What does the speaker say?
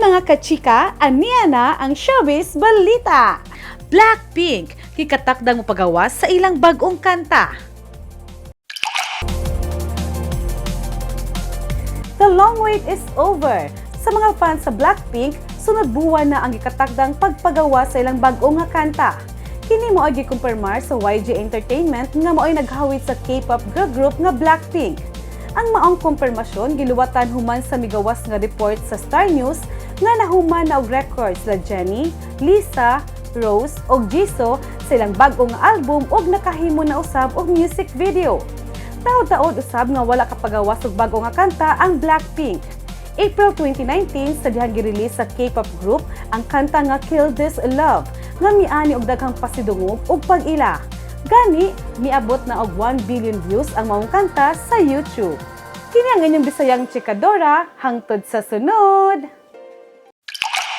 mga kachika, aniya na ang showbiz balita. Blackpink, kikatakdang mapagawas sa ilang bagong kanta. The long wait is over. Sa mga fans sa Blackpink, sunod buwan na ang ikatakdang pagpagawas sa ilang bagong nga kanta. Kini mao gikumpirmar sa YG Entertainment nga mao'y naghawid sa K-pop girl group nga Blackpink. Ang maong kumpirmasyon giluwatan human sa migawas nga report sa Star News nga nahuman na og records la Jennie, Lisa, Rose ug Jisoo sa ilang bag-ong album ug nakahimo na usab og music video. Taod-taod usab nga wala kapagawas og bag-o nga kanta ang Blackpink. April 2019 sa dihang gi-release sa K-pop group ang kanta nga Kill This Love nga miani og daghang pasidungog ug pag-ila. Gani, miabot na og 1 billion views ang maong kanta sa YouTube. Kini ang inyong Bisayang Chikadora, hangtod sa sunod!